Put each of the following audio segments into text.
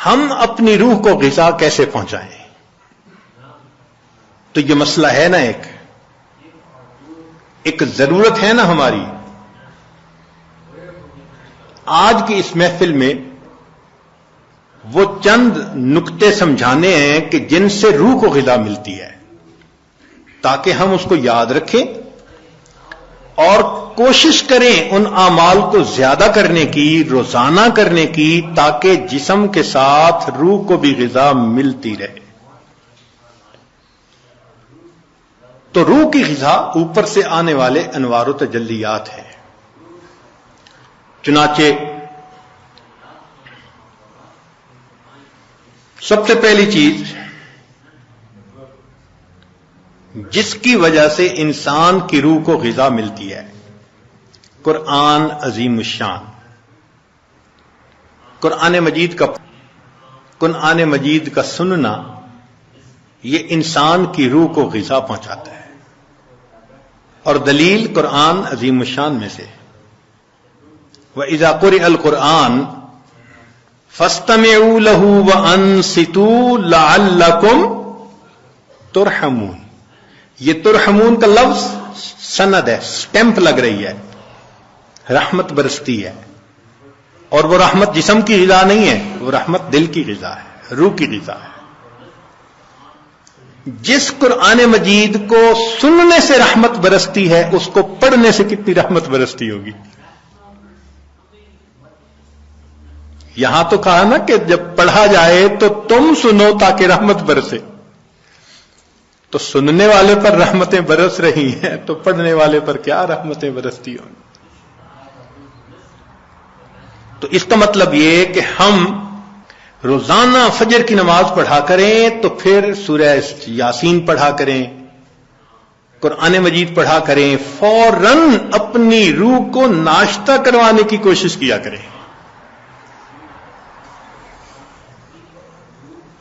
ہم اپنی روح کو غذا کیسے پہنچائیں؟ تو یہ مسئلہ ہے نا، ایک ضرورت ہے نا ہماری. آج کی اس محفل میں وہ چند نکتے سمجھانے ہیں کہ جن سے روح کو غذا ملتی ہے، تاکہ ہم اس کو یاد رکھیں اور کوشش کریں ان اعمال کو زیادہ کرنے کی، روزانہ کرنے کی، تاکہ جسم کے ساتھ روح کو بھی غذا ملتی رہے. تو روح کی غذا اوپر سے آنے والے انوار و تجلیات ہیں. چنانچہ سب سے پہلی چیز جس کی وجہ سے انسان کی روح کو غذا ملتی ہے، قرآن عظیم الشان. قرآن مجید کا سننا یہ انسان کی روح کو غذا پہنچاتا ہے. اور دلیل قرآن عظیم الشان میں سے وَإِذَا قُرِئَ الْقُرْآنُ فَاسْتَمِعُوا لَهُ وَأَنصِتُوا لَعَلَّكُمْ تُرْحَمُونَ. یہ ترحمون کا لفظ سند ہے، سٹیمپ لگ رہی ہے، رحمت برستی ہے. اور وہ رحمت جسم کی غذا نہیں ہے، وہ رحمت دل کی غذا ہے، روح کی غذا ہے. جس قرآن مجید کو سننے سے رحمت برستی ہے، اس کو پڑھنے سے کتنی رحمت برستی ہوگی. یہاں تو کہا نا کہ جب پڑھا جائے تو تم سنو تاکہ رحمت برسے. تو سننے والے پر رحمتیں برس رہی ہیں تو پڑھنے والے پر کیا رحمتیں برستی ہوں. تو اس کا مطلب یہ کہ ہم روزانہ فجر کی نماز پڑھا کریں، تو پھر سورہ یاسین پڑھا کریں، قرآن مجید پڑھا کریں، فوراً اپنی روح کو ناشتہ کروانے کی کوشش کیا کریں.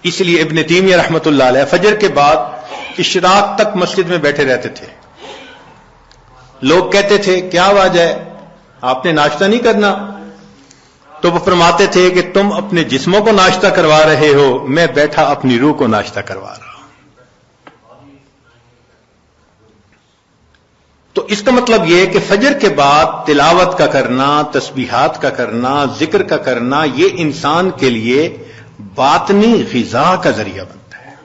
اس لیے ابن تیمیہ رحمۃ اللہ علیہ فجر کے بعد اشراق تک مسجد میں بیٹھے رہتے تھے. لوگ کہتے تھے کیا وجہ ہے، آپ نے ناشتہ نہیں کرنا؟ تو وہ فرماتے تھے کہ تم اپنے جسموں کو ناشتہ کروا رہے ہو، میں بیٹھا اپنی روح کو ناشتہ کروا رہا ہوں. تو اس کا مطلب یہ کہ فجر کے بعد تلاوت کا کرنا، تسبیحات کا کرنا، ذکر کا کرنا، یہ انسان کے لیے باطنی غذا کا ذریعہ بنتا ہے.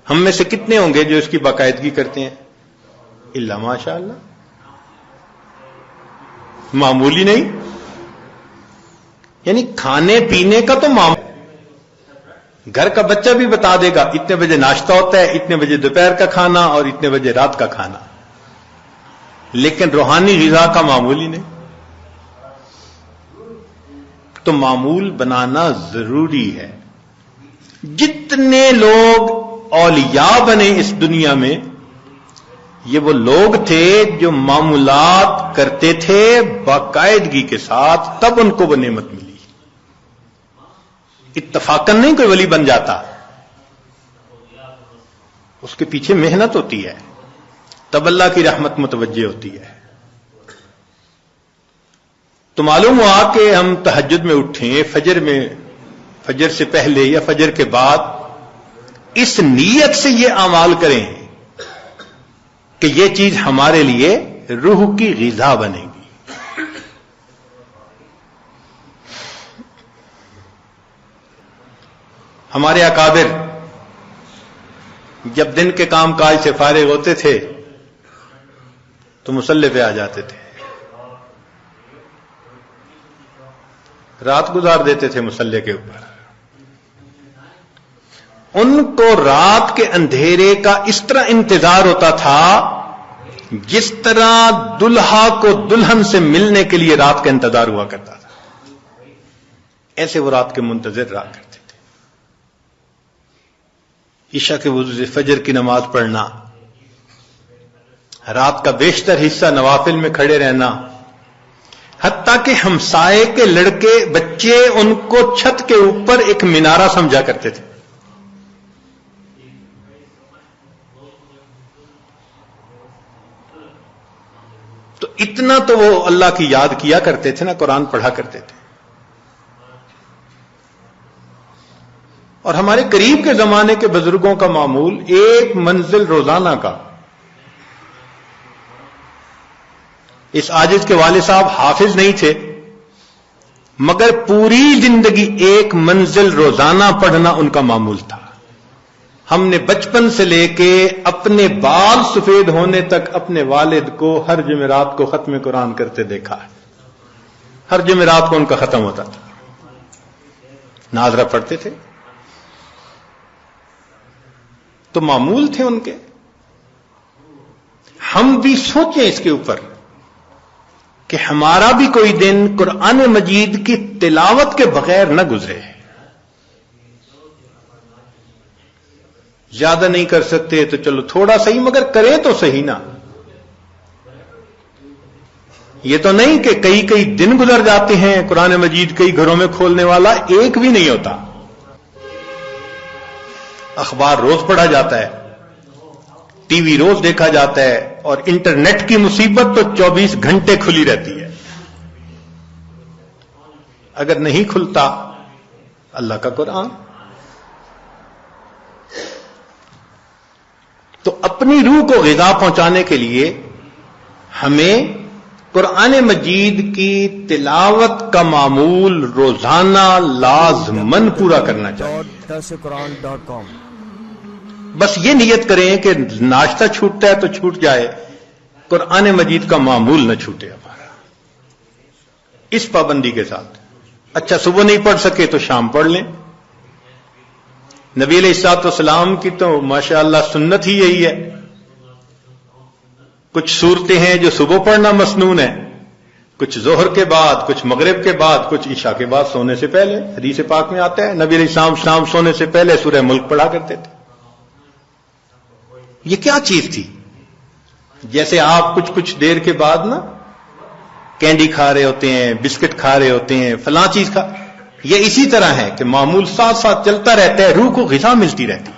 ہم میں سے کتنے ہوں گے جو اس کی باقاعدگی کرتے ہیں؟ الا ماشاء اللہ، معمولی نہیں. یعنی کھانے پینے کا تو معمول، گھر کا بچہ بھی بتا دے گا اتنے بجے ناشتہ ہوتا ہے، اتنے بجے دوپہر کا کھانا اور اتنے بجے رات کا کھانا. لیکن روحانی غذا کا معمول ہی نہیں. تو معمول بنانا ضروری ہے. جتنے لوگ اولیاء بنے اس دنیا میں، یہ وہ لوگ تھے جو معمولات کرتے تھے باقاعدگی کے ساتھ، تب ان کو وہ نعمت ملی. اتفاقاً نہیں کوئی ولی بن جاتا، اس کے پیچھے محنت ہوتی ہے، تب اللہ کی رحمت متوجہ ہوتی ہے. تو معلوم ہوا کہ ہم تہجد میں اٹھیں، فجر سے پہلے یا فجر کے بعد اس نیت سے یہ اعمال کریں کہ یہ چیز ہمارے لیے روح کی غذا بنے گی. ہمارے اکابر جب دن کے کام کاج سے فارغ ہوتے تھے تو مصلی پہ آ جاتے تھے، رات گزار دیتے تھے مصلی کے اوپر. ان کو رات کے اندھیرے کا اس طرح انتظار ہوتا تھا جس طرح دلہا کو دلہن سے ملنے کے لیے رات کا انتظار ہوا کرتا تھا. ایسے وہ رات کے منتظر رہا کرتے تھے. عشاء کے وضو سے فجر کی نماز پڑھنا، رات کا بیشتر حصہ نوافل میں کھڑے رہنا، حتیٰ کہ ہمسائے کے لڑکے بچے ان کو چھت کے اوپر ایک مینارہ سمجھا کرتے تھے. تو اتنا تو وہ اللہ کی یاد کیا کرتے تھے نا، قرآن پڑھا کرتے تھے. اور ہمارے قریب کے زمانے کے بزرگوں کا معمول ایک منزل روزانہ کا. اس عاجز کے والد صاحب حافظ نہیں تھے مگر پوری زندگی ایک منزل روزانہ پڑھنا ان کا معمول تھا. ہم نے بچپن سے لے کے اپنے بال سفید ہونے تک اپنے والد کو ہر جمعرات کو ختم قرآن کرتے دیکھا ہے. ہر جمعرات کو ان کا ختم ہوتا تھا. ناظرہ پڑھتے تھے تو معمول تھے ان کے. ہم بھی سوچیں اس کے اوپر کہ ہمارا بھی کوئی دن قرآن مجید کی تلاوت کے بغیر نہ گزرے. زیادہ نہیں کر سکتے تو چلو تھوڑا صحیح مگر کریں تو صحیح نا. یہ تو نہیں کہ کئی دن گزر جاتے ہیں قرآن مجید کئی گھروں میں کھولنے والا ایک بھی نہیں ہوتا. اخبار روز پڑھا جاتا ہے, ٹی وی روز دیکھا جاتا ہے, اور انٹرنیٹ کی مصیبت تو 24 گھنٹے کھلی رہتی ہے. اگر نہیں کھلتا اللہ کا قرآن تو اپنی روح کو غذا پہنچانے کے لیے ہمیں قرآن مجید کی تلاوت کا معمول روزانہ لازماً پورا کرنا چاہیے. بس یہ نیت کریں کہ ناشتہ چھوٹتا ہے تو چھوٹ جائے, قرآن مجید کا معمول نہ چھوٹے ہمارا, اس پابندی کے ساتھ. اچھا صبح نہیں پڑھ سکے تو شام پڑھ لیں. نبی علیہ الصلوۃ والسلام کی تو ماشاءاللہ سنت ہی یہی ہے. کچھ صورتیں ہیں جو صبح پڑھنا مسنون ہے, کچھ ظہر کے بعد, کچھ مغرب کے بعد, کچھ عشاء کے بعد سونے سے پہلے. حدیث پاک میں آتا ہے نبی علیہ السلام سونے سے پہلے سورہ ملک پڑھا کرتے تھے. یہ کیا چیز تھی؟ جیسے آپ کچھ دیر کے بعد نا کینڈی کھا رہے ہوتے ہیں, بسکٹ کھا رہے ہوتے ہیں, فلاں چیز کھا, یہ اسی طرح ہے کہ معمول ساتھ ساتھ چلتا رہتا ہے, روح کو غذا ملتی رہتی ہے.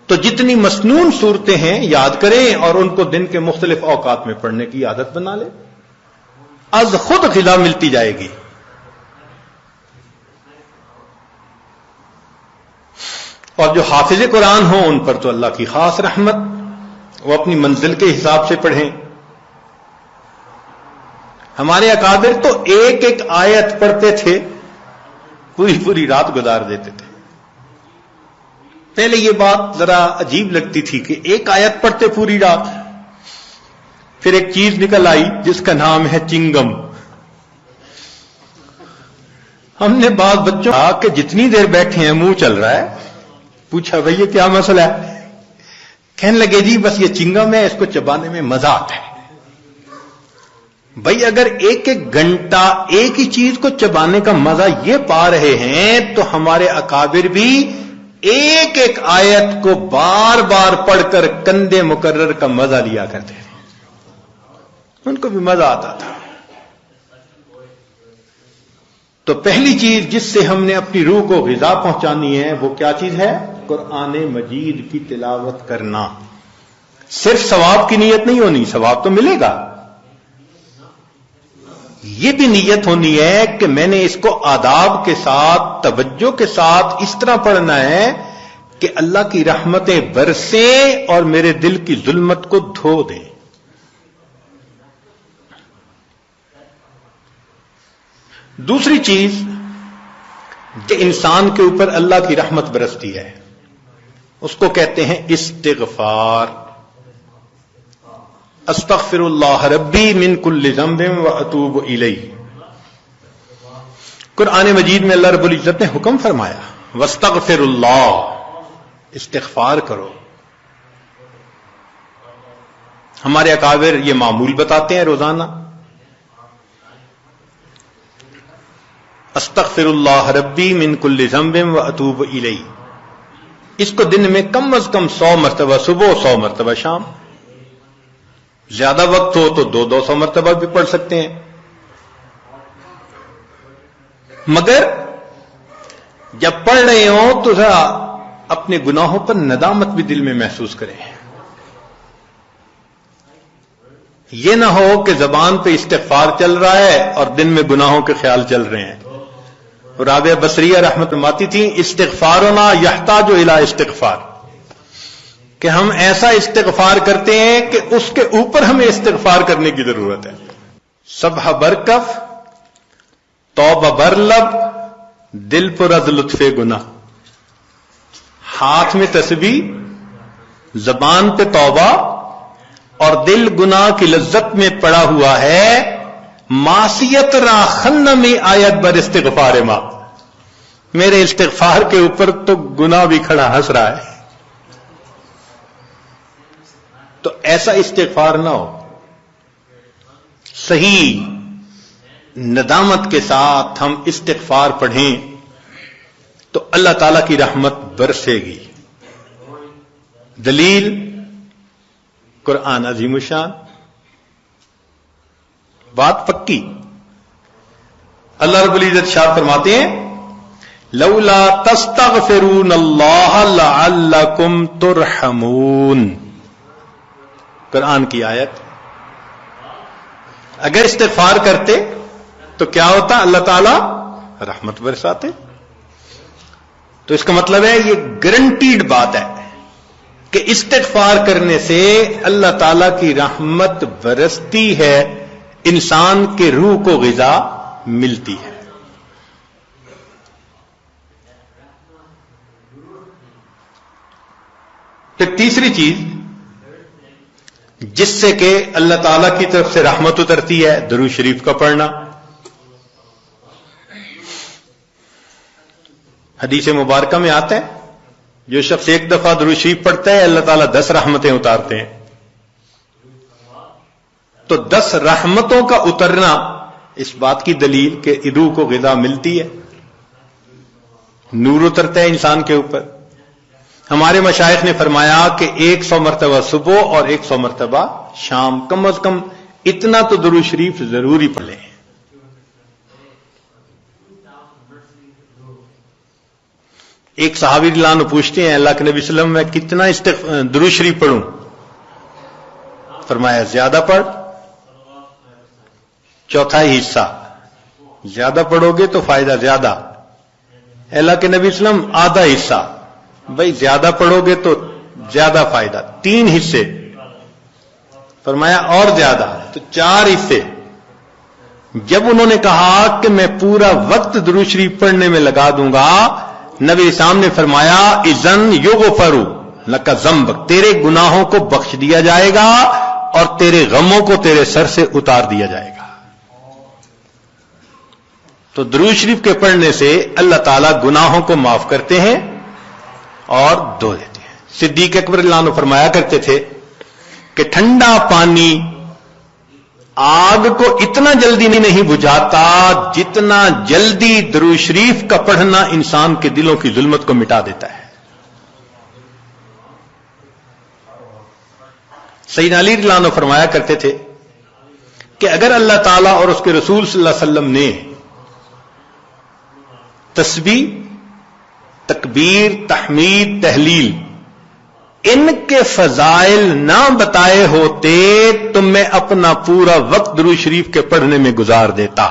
تو جتنی مسنون صورتیں ہیں یاد کریں اور ان کو دن کے مختلف اوقات میں پڑھنے کی عادت بنا لیں, از خود غذا ملتی جائے گی. اور جو حافظ قرآن ہوں ان پر تو اللہ کی خاص رحمت, وہ اپنی منزل کے حساب سے پڑھیں. ہمارے اکابر تو ایک آیت پڑھتے تھے, پوری رات گزار دیتے تھے. پہلے یہ بات ذرا عجیب لگتی تھی کہ ایک آیت پڑھتے پوری رات. پھر ایک چیز نکل آئی جس کا نام ہے چنگم. ہم نے بعض بچوں کہا کہ جتنی دیر بیٹھے ہیں منہ چل رہا ہے. پوچھا بھئی یہ کیا مسئلہ ہے؟ کہنے لگے جی بس یہ چنگم ہے, اس کو چبانے میں مزہ آتا ہے. بھئی اگر ایک گھنٹہ ایک ہی چیز کو چبانے کا مزہ یہ پا رہے ہیں تو ہمارے اکابر بھی ایک آیت کو بار بار پڑھ کر کندے مکرر کا مزہ لیا کرتے تھے. ان کو بھی مزہ آتا تھا. تو پہلی چیز جس سے ہم نے اپنی روح کو غذا پہنچانی ہے وہ کیا چیز ہے؟ قرآن مجید کی تلاوت کرنا. صرف ثواب کی نیت نہیں ہونی, ثواب تو ملے گا, یہ بھی نیت ہونی ہے کہ میں نے اس کو آداب کے ساتھ, توجہ کے ساتھ اس طرح پڑھنا ہے کہ اللہ کی رحمتیں برسیں اور میرے دل کی ظلمت کو دھو دیں. دوسری چیز کہ انسان کے اوپر اللہ کی رحمت برستی ہے, اس کو کہتے ہیں استغفار. استغفر اللہ ربی من کل ذنب واتوب الیہ. قرآن مجید میں اللہ رب العزت نے حکم فرمایا واستغفر اللہ, استغفار کرو. ہمارے اکابر یہ معمول بتاتے ہیں روزانہ, استغفر اللہ ربی من کل ذنب واتوب الیہ. اس کو دن میں کم از کم 100 مرتبہ صبح, 100 مرتبہ شام. زیادہ وقت ہو تو 200 مرتبہ بھی پڑھ سکتے ہیں. مگر جب پڑھ رہے ہوں تو ذرا اپنے گناہوں پر ندامت بھی دل میں محسوس کریں. یہ نہ ہو کہ زبان پہ استغفار چل رہا ہے اور دن میں گناہوں کے خیال چل رہے ہیں. رابعہ بصریہ رحمت فرماتی تھیں استغفارنا یحتاج الی استغفار، کہ ہم ایسا استغفار کرتے ہیں کہ اس کے اوپر ہمیں استغفار کرنے کی ضرورت ہے. سبح برکف توبہ برلب دل پر از لطف گناہ، ہاتھ میں تسبیح، زبان پہ توبہ اور دل گناہ کی لذت میں پڑا ہوا ہے. معصیت را خن میں آیت بر استغفار ماں، میرے استغفار کے اوپر تو گناہ بھی کھڑا ہنس رہا ہے. تو ایسا استغفار نہ ہو، صحیح ندامت کے ساتھ ہم استغفار پڑھیں تو اللہ تعالی کی رحمت برسے گی. دلیل قرآن عظیم الشان، بات پکی. اللہ رب العزت شاد فرماتے ہیں لولا تستغفرون اللہ لعلکم ترحمون، قرآن کی آیت. اگر استغفار کرتے تو کیا ہوتا؟ اللہ تعالی رحمت برساتے. تو اس کا مطلب ہے یہ گارنٹیڈ بات ہے کہ استغفار کرنے سے اللہ تعالی کی رحمت برستی ہے، انسان کے روح کو غذا ملتی ہے. پھر تیسری چیز جس سے کہ اللہ تعالی کی طرف سے رحمت اترتی ہے، درود شریف کا پڑھنا. حدیث مبارکہ میں آتا ہے جو شخص ایک دفعہ درود شریف پڑھتا ہے اللہ تعالیٰ 10 رحمتیں اتارتے ہیں. تو 10 رحمتوں کا اترنا اس بات کی دلیل کہ روح کو غذا ملتی ہے، نور اترتا ہے انسان کے اوپر. ہمارے مشائخ نے فرمایا کہ 100 مرتبہ صبح اور 100 مرتبہ شام، کم از کم اتنا تو درود شریف ضروری پڑھ لیں. ایک صحابی رضی اللہ عنہ پوچھتے ہیں اللہ کے نبی صلی اللہ علیہ وسلم میں کتنا درود شریف پڑھوں؟ فرمایا زیادہ پڑھ، چوتھائی حصہ. زیادہ پڑھو گے تو فائدہ زیادہ. اللہ کے نبی صلی اللہ علیہ وسلم آدھا حصہ. بھائی زیادہ پڑھو گے تو زیادہ فائدہ. 3 حصے. فرمایا اور زیادہ، تو 4 حصے. جب انہوں نے کہا کہ میں پورا وقت درود شریف پڑھنے میں لگا دوں گا، نبی اسلام نے فرمایا اذن یغفر لک ذنبک، تیرے گناہوں کو بخش دیا جائے گا اور تیرے غموں کو تیرے سر سے اتار دیا جائے گا. تو درود شریف کے پڑھنے سے اللہ تعالیٰ گناہوں کو معاف کرتے ہیں اور دھو دیتے ہیں. صدیق اکبر رضی اللہ عنہ فرمایا کرتے تھے کہ ٹھنڈا پانی آگ کو اتنا جلدی نہیں بجھاتا جتنا جلدی درود شریف کا پڑھنا انسان کے دلوں کی ظلمت کو مٹا دیتا ہے. سیدنا علی رضی اللہ عنہ فرمایا کرتے تھے کہ اگر اللہ تعالیٰ اور اس کے رسول صلی اللہ علیہ وسلم نے تسبیح، تکبیر، تحمید، تہلیل ان کے فضائل نہ بتائے ہوتے تو میں اپنا پورا وقت درود شریف کے پڑھنے میں گزار دیتا.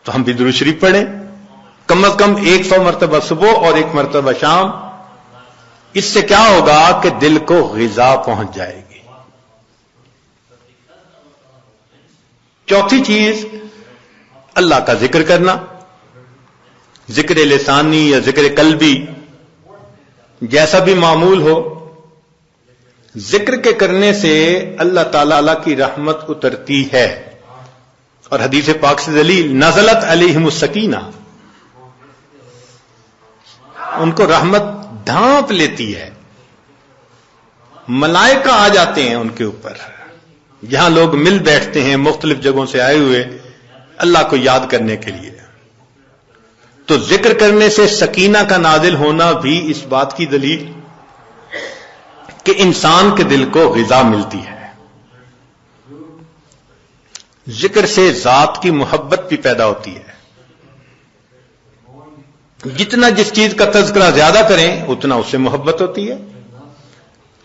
تو ہم بھی درود شریف پڑھیں کم از کم 100 مرتبہ صبح اور 1 مرتبہ شام. اس سے کیا ہوگا کہ دل کو غذا پہنچ جائے گی. چوتھی چیز اللہ کا ذکر کرنا، ذکر لسانی یا ذکر قلبی جیسا بھی معمول ہو. ذکر کے کرنے سے اللہ تعالی کی رحمت اترتی ہے. اور حدیث پاک سے دلیل نزلت علیہم السکینہ، ان کو رحمت ڈھانپ لیتی ہے. ملائکہ آ جاتے ہیں ان کے اوپر. جہاں لوگ مل بیٹھتے ہیں مختلف جگہوں سے آئے ہوئے اللہ کو یاد کرنے کے لیے، تو ذکر کرنے سے سکینہ کا نازل ہونا بھی اس بات کی دلیل کہ انسان کے دل کو غذا ملتی ہے. ذکر سے ذات کی محبت بھی پیدا ہوتی ہے. جتنا جس چیز کا تذکرہ زیادہ کریں اتنا اس سے محبت ہوتی ہے.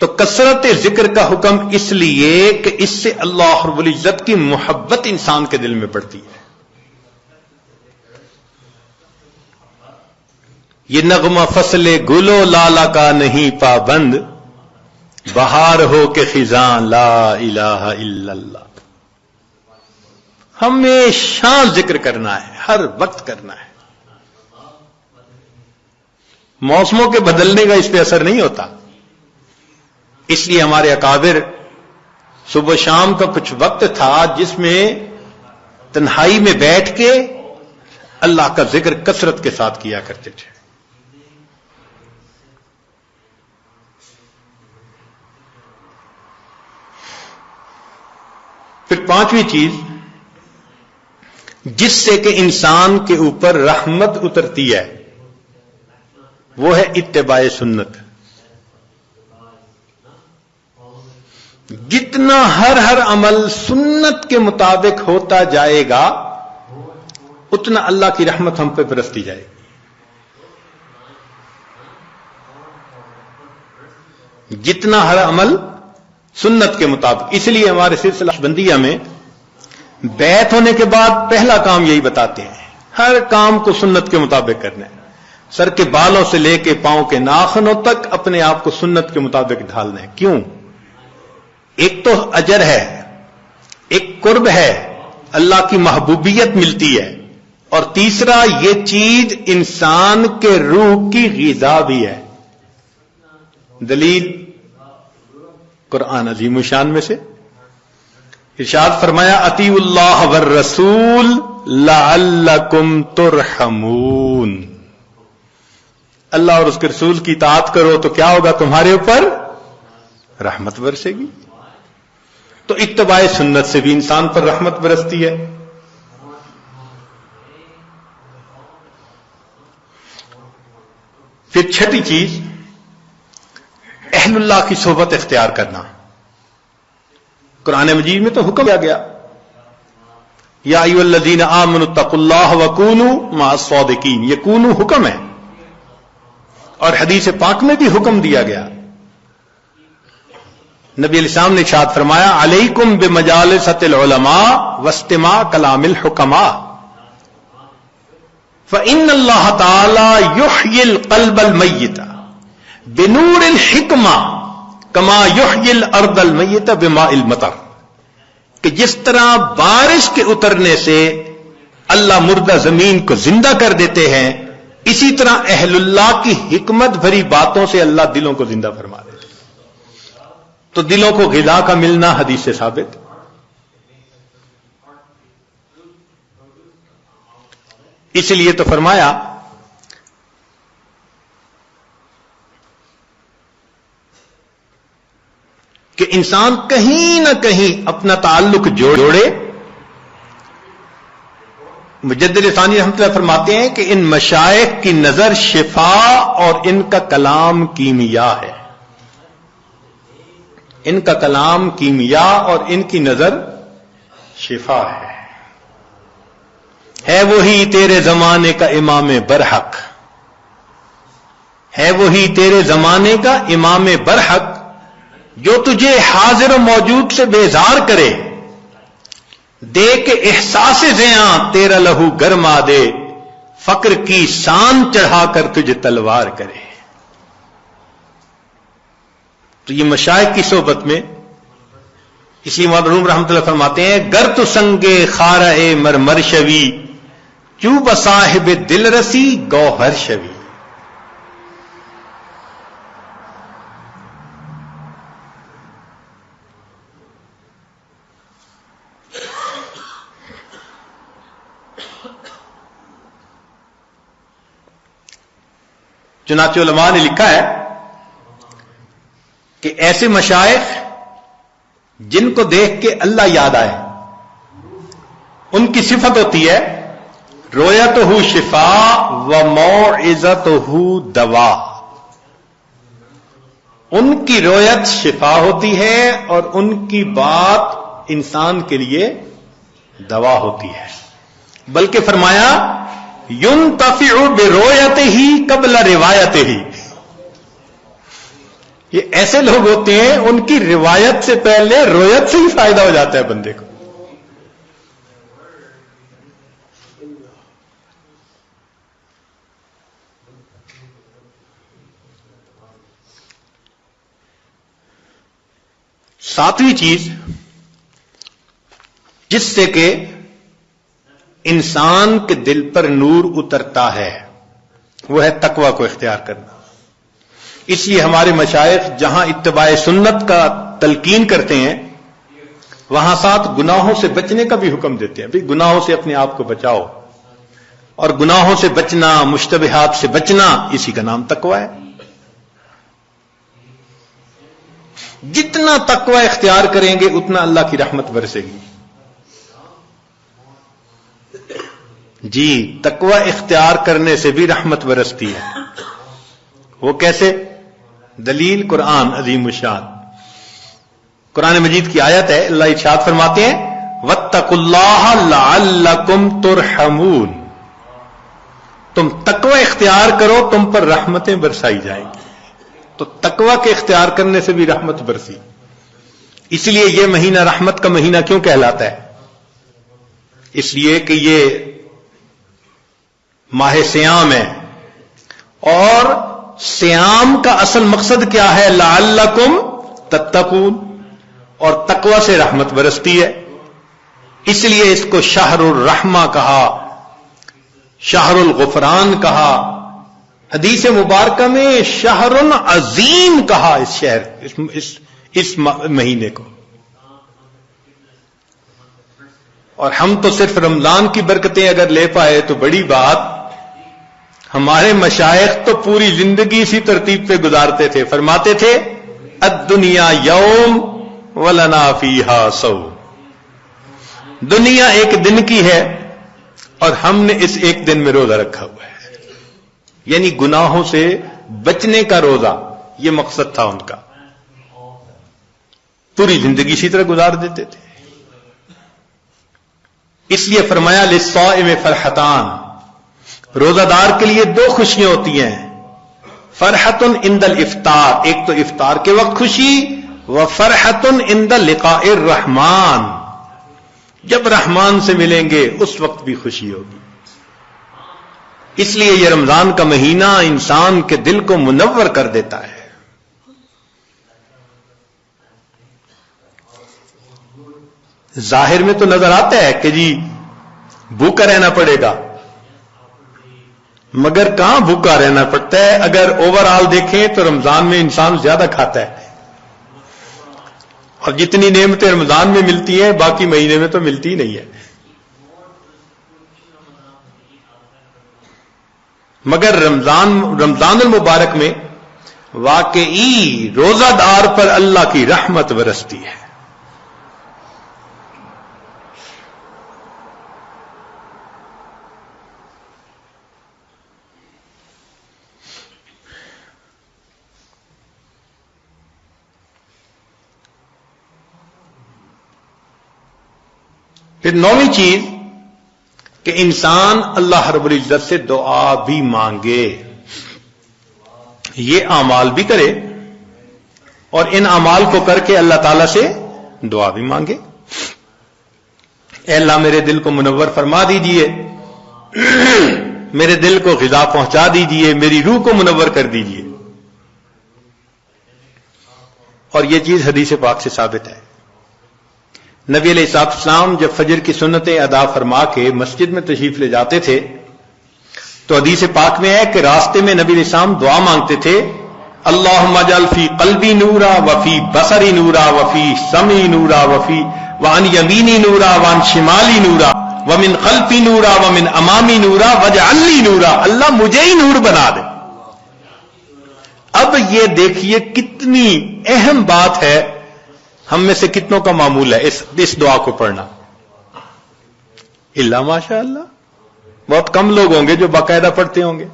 تو کثرت ذکر کا حکم اس لیے کہ اس سے اللہ رب العزت کی محبت انسان کے دل میں بڑھتی ہے. یہ نغمہ فصل گل و لالا کا نہیں پابند، بہار ہو کے خزاں لا الہ الا اللہ. ہمیشہ ذکر کرنا ہے، ہر وقت کرنا ہے. موسموں کے بدلنے کا اس پہ اثر نہیں ہوتا. اس لیے ہمارے اکابر صبح شام کا کچھ وقت تھا جس میں تنہائی میں بیٹھ کے اللہ کا ذکر کثرت کے ساتھ کیا کرتے تھے. پھر پانچویں چیز جس سے کہ انسان کے اوپر رحمت اترتی ہے وہ ہے اتباع سنت. جتنا ہر عمل سنت کے مطابق ہوتا جائے گا اتنا اللہ کی رحمت ہم پہ برستی جائے گی. جتنا ہر عمل سنت کے مطابق. اس لیے ہمارے سلسلہ بندیہ میں بیعت ہونے کے بعد پہلا کام یہی بتاتے ہیں، ہر کام کو سنت کے مطابق کرنا ہے. سر کے بالوں سے لے کے پاؤں کے ناخنوں تک اپنے آپ کو سنت کے مطابق ڈھالنا ہے. کیوں؟ ایک تو اجر ہے، ایک قرب ہے، اللہ کی محبوبیت ملتی ہے، اور تیسرا یہ چیز انسان کے روح کی غذا بھی ہے. دلیل قرآن عظیم الشان میں سے ارشاد فرمایا اطیعوا اللہ والرسول لعلکم ترحمون. اللہ اور اس کے رسول کی اطاعت کرو تو کیا ہوگا؟ تمہارے اوپر رحمت برسے گی. تو اتباع سنت سے بھی انسان پر رحمت برستی ہے. پھر چھٹی چیز اہل اللہ کی صحبت اختیار کرنا. قرآن مجید میں تو حکم دیا گیا یا ایھا الذین آمنوا اتقوا اللہ وکونوا مع الصادقین. یہ کونوا حکم ہے، اور حدیث پاک میں بھی حکم دیا گیا. نبی علیہ السلام نے ارشاد فرمایا علیکم بمجالسۃ العلماء واستماع کلام الحکماء فإن اللہ تعالی یحیی القلب المیت بنور الحکمہ کما یحیی الارض المیت بماء المطر. کہ جس طرح بارش کے اترنے سے اللہ مردہ زمین کو زندہ کر دیتے ہیں، اسی طرح اہل اللہ کی حکمت بھری باتوں سے اللہ دلوں کو زندہ فرما دیتے ہیں. تو دلوں کو غذا کا ملنا حدیث سے ثابت. اس لیے تو فرمایا کہ انسان کہیں نہ کہیں اپنا تعلق جوڑے. مجدد ثانی رحمۃ اللہ فرماتے ہیں کہ ان مشائخ کی نظر شفا اور ان کا کلام کیمیا ہے. ان کا کلام کیمیا اور ان کی نظر شفا ہے. ہے وہی تیرے زمانے کا امام برحق، ہے وہی تیرے زمانے کا امام برحق جو تجھے حاضر و موجود سے بیزار کرے، دے کے احساس زیاں تیرا لہو گرما دے، فقر کی شان چڑھا کر تجھے تلوار کرے. تو یہ مشائخ کی صحبت میں اسی معلوم رحمۃ اللہ فرماتے ہیں گر تو سنگے خارہ مرمر شوی چوب صاحب دل رسی گوہر شوی. چنانچہ علماء نے لکھا ہے کہ ایسے مشائخ جن کو دیکھ کے اللہ یاد آئے ان کی صفت ہوتی ہے رویتہ شفا و موعظتہ دوا. ان کی رویت شفا ہوتی ہے اور ان کی بات انسان کے لیے دوا ہوتی ہے. بلکہ فرمایا ينتفع برؤيته قبل روايته. یہ ایسے لوگ ہوتے ہیں ان کی روایت سے پہلے رویت سے ہی فائدہ ہو جاتا ہے بندے کو. ساتویں چیز جس سے کہ انسان کے دل پر نور اترتا ہے وہ ہے تقوی کو اختیار کرنا. اس لیے ہمارے مشائخ جہاں اتباع سنت کا تلقین کرتے ہیں وہاں ساتھ گناہوں سے بچنے کا بھی حکم دیتے ہیں. بھئی گناہوں سے اپنے آپ کو بچاؤ، اور گناہوں سے بچنا، مشتبہات سے بچنا، اسی کا نام تقوی ہے. جتنا تقوی اختیار کریں گے اتنا اللہ کی رحمت برسے گی. جی، تقوی اختیار کرنے سے بھی رحمت برستی ہے. وہ کیسے؟ دلیل قرآن عظیم الشان. قرآن مجید کی آیت ہے، اللہ ارشاد فرماتے ہیں وَاتَّقُوا اللَّهَ لَعَلَّكُمْ تُرْحَمُونَ. تم تقوی اختیار کرو، تم پر رحمتیں برسائی جائیں گی. تو تقوی کے اختیار کرنے سے بھی رحمت برسی. اس لیے یہ مہینہ رحمت کا مہینہ کیوں کہلاتا ہے؟ اس لیے کہ یہ ماہ سیام ہے، اور سیام کا اصل مقصد کیا ہے؟ لعلکم تتقون، اور تقوی سے رحمت برستی ہے. اس لیے اس کو شہر الرحمہ کہا، شہر الغفران کہا، حدیث مبارکہ میں شہر عظیم کہا اس شہر اس مہینے کو. اور ہم تو صرف رمضان کی برکتیں اگر لے پائے تو بڑی بات. ہمارے مشائخ تو پوری زندگی اسی ترتیب پہ گزارتے تھے. فرماتے تھے الدنیا یوم ولنا فیہا صوم. دنیا ایک دن کی ہے اور ہم نے اس ایک دن میں روزہ رکھا ہوا ہے. یعنی گناہوں سے بچنے کا روزہ، یہ مقصد تھا ان کا. پوری زندگی اسی طرح گزار دیتے تھے. اس لیے فرمایا للصائم فرحتان. روزہ دار کے لیے دو خوشیاں ہوتی ہیں. فرحت عند الافطار، ایک تو افطار کے وقت خوشی، وفرحت عند لقاء الرحمن، جب رحمان سے ملیں گے اس وقت بھی خوشی ہوگی. اس لیے یہ رمضان کا مہینہ انسان کے دل کو منور کر دیتا ہے. ظاہر میں تو نظر آتا ہے کہ جی بھوکا رہنا پڑے گا، مگر کہاں بھوکا رہنا پڑتا ہے؟ اگر اوور آل دیکھیں تو رمضان میں انسان زیادہ کھاتا ہے، اور جتنی نعمتیں رمضان میں ملتی ہیں باقی مہینے میں تو ملتی ہی نہیں ہے. مگر رمضان المبارک میں واقعی روزہ دار پر اللہ کی رحمت برستی ہے. پھر نویں چیز کہ انسان اللہ رب العزت سے دعا بھی مانگے. یہ اعمال بھی کرے اور ان اعمال کو کر کے اللہ تعالی سے دعا بھی مانگے. اے اللہ میرے دل کو منور فرما دیجئے، میرے دل کو غذا پہنچا دیجئے، میری روح کو منور کر دیجئے. اور یہ چیز حدیث پاک سے ثابت ہے. نبی علیہ السلام جب فجر کی سنتیں ادا فرما کے مسجد میں تشریف لے جاتے تھے تو حدیث پاک میں ہے کہ راستے میں نبی علیہ السلام دعا مانگتے تھے اللہم اجعل فی قلبی نورا وفی بصری نورا وفی سمعی نورا وفی وعن یمینی نورا وعن شمالی نورا ومن خلفی نورا ومن امامی نورا واجعل لی نورا. اللہ مجھے ہی نور بنا دے. اب یہ دیکھیے کتنی اہم بات ہے. ہم میں سے کتنوں کا معمول ہے اس دعا کو پڑھنا؟ اللہ ماشاء اللہ بہت کم لوگ ہوں گے جو باقاعدہ پڑھتے ہوں گے.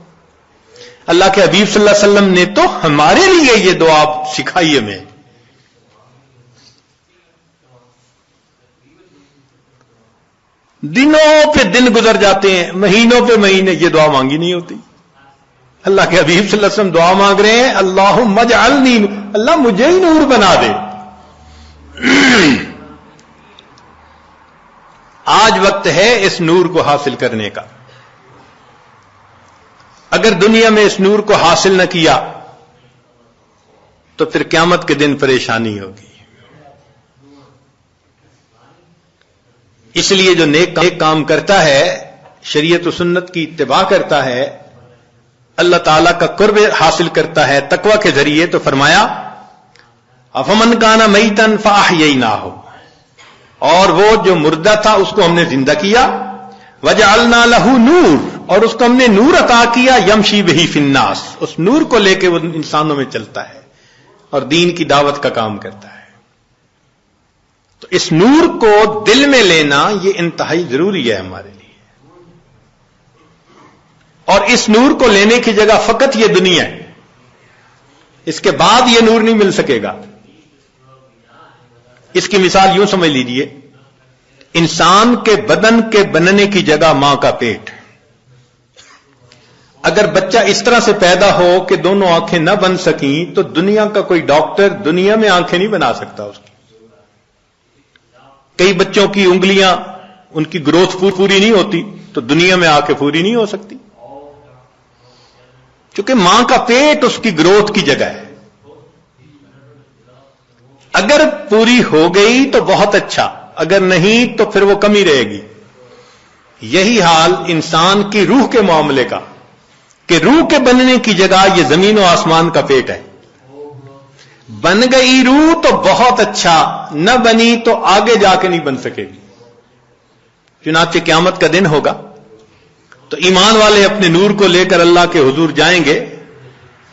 اللہ کے حبیب صلی اللہ علیہ وسلم نے تو ہمارے لیے یہ دعا سکھائی ہمیں. دنوں پہ دن گزر جاتے ہیں، مہینوں پہ مہینے، یہ دعا مانگی نہیں ہوتی. اللہ کے حبیب صلی اللہ علیہ وسلم دعا مانگ رہے ہیں اللہم اجعلنی، اللہ مجھے ہی نور بنا دے۔ آج وقت ہے اس نور کو حاصل کرنے کا۔ اگر دنیا میں اس نور کو حاصل نہ کیا تو پھر قیامت کے دن پریشانی ہوگی۔ اس لیے جو نیک کام کرتا ہے، شریعت و سنت کی اتباع کرتا ہے، اللہ تعالیٰ کا قرب حاصل کرتا ہے تقوی کے ذریعے، تو فرمایا افمن کان میتن فاحییناہ، اور وہ جو مردہ تھا اس کو ہم نے زندہ کیا، وجعلنا لہ نور، اور اس کو ہم نے نور عطا کیا، یمشی بہ فی الناس، اس نور کو لے کے وہ انسانوں میں چلتا ہے اور دین کی دعوت کا کام کرتا ہے۔ تو اس نور کو دل میں لینا یہ انتہائی ضروری ہے ہمارے لیے، اور اس نور کو لینے کی جگہ فقط یہ دنیا ہے، اس کے بعد یہ نور نہیں مل سکے گا۔ اس کی مثال یوں سمجھ لیجئے، انسان کے بدن کے بننے کی جگہ ماں کا پیٹ۔ اگر بچہ اس طرح سے پیدا ہو کہ دونوں آنکھیں نہ بن سکیں تو دنیا کا کوئی ڈاکٹر دنیا میں آنکھیں نہیں بنا سکتا اس کی۔ کئی بچوں کی انگلیاں، ان کی گروتھ پوری نہیں ہوتی تو دنیا میں آ کے پوری نہیں ہو سکتی، کیونکہ ماں کا پیٹ اس کی گروتھ کی جگہ ہے۔ اگر پوری ہو گئی تو بہت اچھا، اگر نہیں تو پھر وہ کمی رہے گی۔ یہی حال انسان کی روح کے معاملے کا، کہ روح کے بننے کی جگہ یہ زمین و آسمان کا پیٹ ہے۔ بن گئی روح تو بہت اچھا، نہ بنی تو آگے جا کے نہیں بن سکے گی۔ چنانچہ قیامت کا دن ہوگا تو ایمان والے اپنے نور کو لے کر اللہ کے حضور جائیں گے۔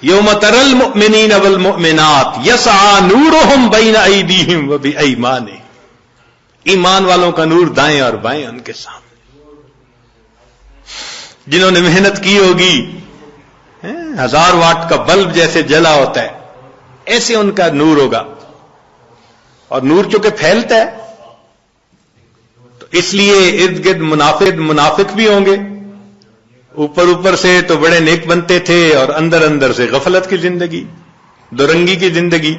یوم تری المؤمنین والمؤمنات یسعی نورہم بین ایدیہم وبایمانہم، ایمان والوں کا نور دائیں اور بائیں ان کے سامنے۔ جنہوں نے محنت کی ہوگی، 1000 واٹ کا بلب جیسے جلا ہوتا ہے ایسے ان کا نور ہوگا، اور نور چونکہ پھیلتا ہے تو اس لیے ارد گرد منافق بھی ہوں گے۔ اوپر سے تو بڑے نیک بنتے تھے اور اندر سے غفلت کی زندگی، دورنگی کی زندگی۔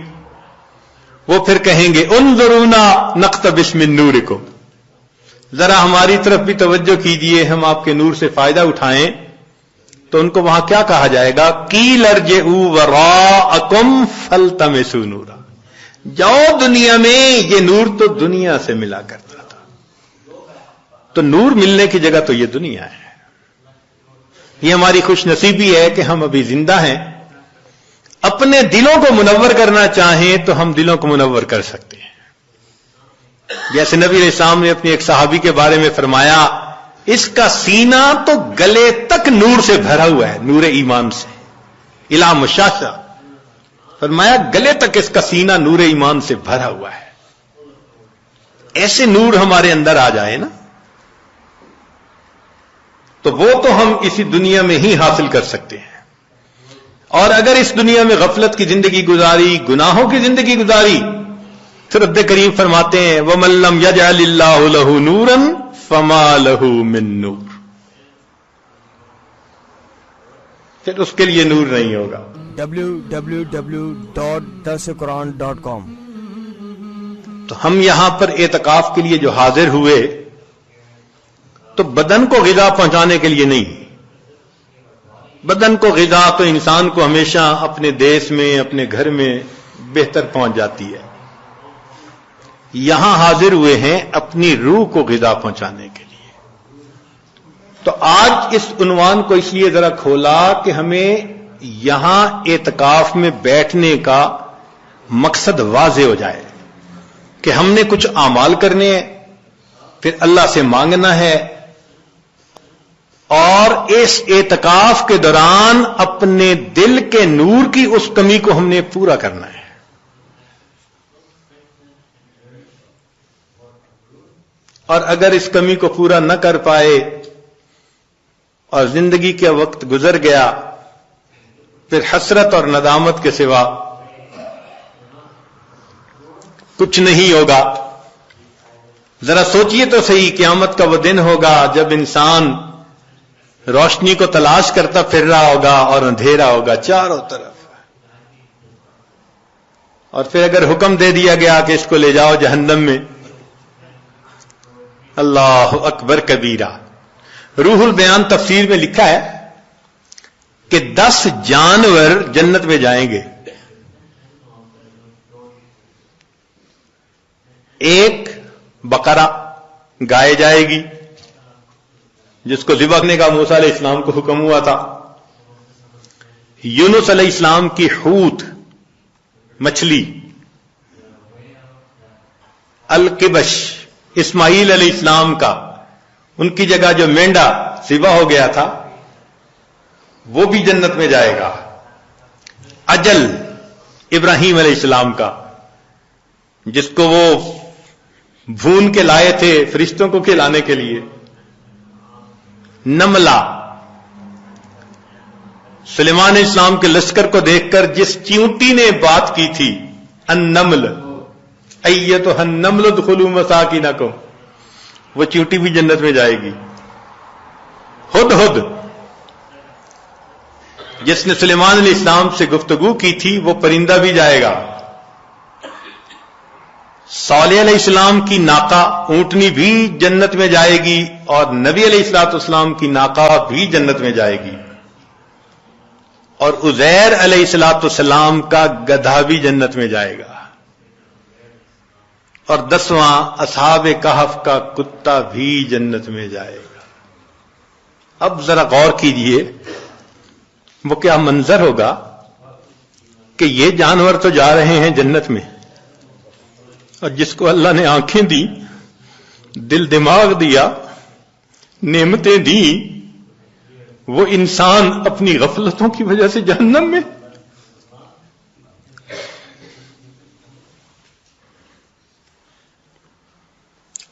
وہ پھر کہیں گے انظرونا نقتبس من نورکم، ذرا ہماری طرف بھی توجہ کیجئے، ہم آپ کے نور سے فائدہ اٹھائیں۔ تو ان کو وہاں کیا کہا جائے گا؟ قیل ارجعوا وراءکم فالتمسوا نورا، جاؤ دنیا میں، یہ نور تو دنیا سے ملا کرتا تھا۔ تو نور ملنے کی جگہ تو یہ دنیا ہے۔ یہ ہماری خوش نصیبی ہے کہ ہم ابھی زندہ ہیں۔ اپنے دلوں کو منور کرنا چاہیں تو ہم دلوں کو منور کر سکتے ہیں۔ جیسے نبی علیہ السلام نے اپنی ایک صحابی کے بارے میں فرمایا، اس کا سینہ تو گلے تک نور سے بھرا ہوا ہے، نور ایمان سے، الا مشاشہ، فرمایا گلے تک اس کا سینہ نور ایمان سے بھرا ہوا ہے۔ ایسے نور ہمارے اندر آ جائے نا تو وہ تو ہم اسی دنیا میں ہی حاصل کر سکتے ہیں۔ اور اگر اس دنیا میں غفلت کی زندگی گزاری، گناہوں کی زندگی گزاری، تو رب کریم فرماتے ہیں وَمَن لَّمْ يَجْعَلِ اللَّهُ لَهُ نُورًا فَمَا لَهُ مِن نُور، پھر اس کے لیے نور نہیں ہوگا۔ www.darsequran.com۔ تو ہم یہاں پر اعتکاف کے لیے جو حاضر ہوئے تو بدن کو غذا پہنچانے کے لیے نہیں، بدن کو غذا تو انسان کو ہمیشہ اپنے دیش میں، اپنے گھر میں بہتر پہنچ جاتی ہے۔ یہاں حاضر ہوئے ہیں اپنی روح کو غذا پہنچانے کے لیے۔ تو آج اس عنوان کو اس لیے ذرا کھولا کہ ہمیں یہاں اعتکاف میں بیٹھنے کا مقصد واضح ہو جائے کہ ہم نے کچھ اعمال کرنے ہیں، پھر اللہ سے مانگنا ہے، اور اس اعتکاف کے دوران اپنے دل کے نور کی اس کمی کو ہم نے پورا کرنا ہے۔ اور اگر اس کمی کو پورا نہ کر پائے اور زندگی کا وقت گزر گیا، پھر حسرت اور ندامت کے سوا کچھ نہیں ہوگا۔ ذرا سوچئے تو صحیح، قیامت کا وہ دن ہوگا جب انسان روشنی کو تلاش کرتا پھر رہا ہوگا اور اندھیرا ہوگا چاروں طرف. اور پھر اگر حکم دے دیا گیا کہ اس کو لے جاؤ جہنم میں، اللہ اکبر کبیرہ. روح البیان تفسیر میں لکھا ہے کہ 10 جانور جنت میں جائیں گے. ایک بقرہ گائے جائے گی جس کو ذبح کرنے کا موسیٰ علیہ السلام کو حکم ہوا تھا. یونس علیہ السلام کی حوت مچھلی، القبش اسماعیل علیہ السلام کا، ان کی جگہ جو مینڈا ذبح ہو گیا تھا وہ بھی جنت میں جائے گا. اجل ابراہیم علیہ السلام کا، جس کو وہ بھون کے لائے تھے فرشتوں کو کھلانے کے لیے. نملہ سلیمان علیہ السلام کے لشکر کو دیکھ کر جس چیونٹی نے بات کی تھی، النمل ایتھا النمل ادخلوا مساکنکم، وہ چیونٹی بھی جنت میں جائے گی. ہدہد جس نے سلیمان علیہ السلام سے گفتگو کی تھی وہ پرندہ بھی جائے گا. صالح علیہ السلام کی ناقہ اونٹنی بھی جنت میں جائے گی اور نبی علیہ الصلوۃ والسلام کی ناقہ بھی جنت میں جائے گی. اور عزیر علیہ الصلوۃ والسلام کا گدھا بھی جنت میں جائے گا. اور 10واں اصحاب کہف کا کتا بھی جنت میں جائے گا. اب ذرا غور کیجئے وہ کیا منظر ہوگا کہ یہ جانور تو جا رہے ہیں جنت میں، اور جس کو اللہ نے آنکھیں دی، دل دماغ دیا، نعمتیں دی، وہ انسان اپنی غفلتوں کی وجہ سے جہنم میں.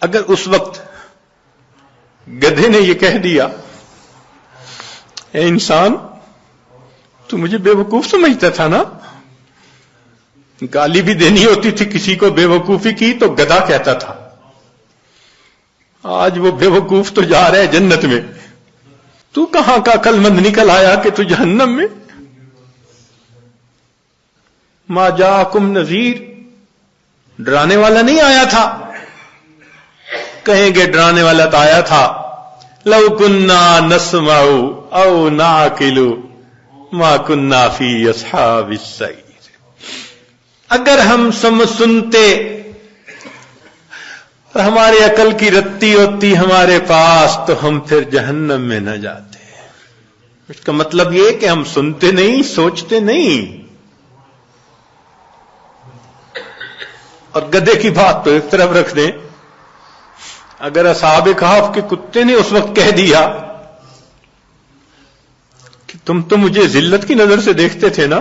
اگر اس وقت گدھے نے یہ کہہ دیا، اے انسان تو مجھے بے وقوف سمجھتا تھا نا، گالی بھی دینی ہوتی تھی کسی کو بے وقوفی کی تو گدھا کہتا تھا، آج وہ بے وقوف تو جا رہا ہے جنت میں، تو کہاں کا عقل مند نکل آیا کہ تو جہنم میں. ما جاءکم نذیر، ڈرانے والا نہیں آیا تھا. کہیں گے ڈرانے والا تو آیا تھا. لو کننا نسمع او نعقل ما کننا فی اصحاب السعیر، اگر ہم سنتے، ہماری عقل کی رتی ہوتی ہمارے پاس تو ہم پھر جہنم میں نہ جاتے. اس کا مطلب یہ کہ ہم سنتے نہیں، سوچتے نہیں. اور گدھے کی بات تو ایک طرف رکھ دیں، اگر اصحاب کہف کے کتے نے اس وقت کہہ دیا کہ تم تو مجھے ذلت کی نظر سے دیکھتے تھے نا،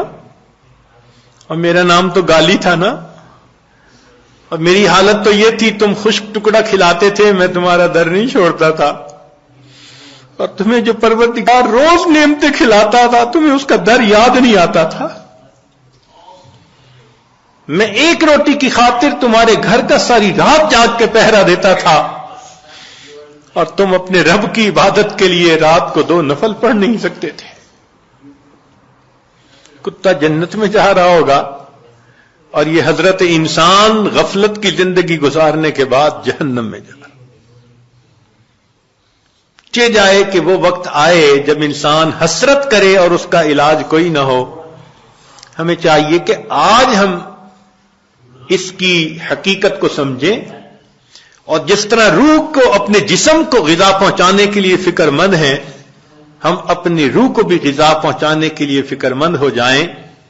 اور میرا نام تو گالی تھا نا، اور میری حالت تو یہ تھی تم خشک ٹکڑا کھلاتے تھے، میں تمہارا در نہیں چھوڑتا تھا، اور تمہیں جو پروردگار روز نعمتیں کھلاتا تھا تمہیں اس کا در یاد نہیں آتا تھا. میں ایک روٹی کی خاطر تمہارے گھر کا ساری رات جاگ کے پہرا دیتا تھا، اور تم اپنے رب کی عبادت کے لیے رات کو 2 نفل پڑھ نہیں سکتے تھے. کتا جنت میں جا رہا ہوگا اور یہ حضرت انسان غفلت کی زندگی گزارنے کے بعد جہنم میں جا رہا. چہ جائے کہ وہ وقت آئے جب انسان حسرت کرے اور اس کا علاج کوئی نہ ہو. ہمیں چاہیے کہ آج ہم اس کی حقیقت کو سمجھیں، اور جس طرح روح کو اپنے جسم کو غذا پہنچانے کے لیے فکر مند ہیں، ہم اپنی روح کو بھی غذا پہنچانے کے لیے فکر مند ہو جائیں.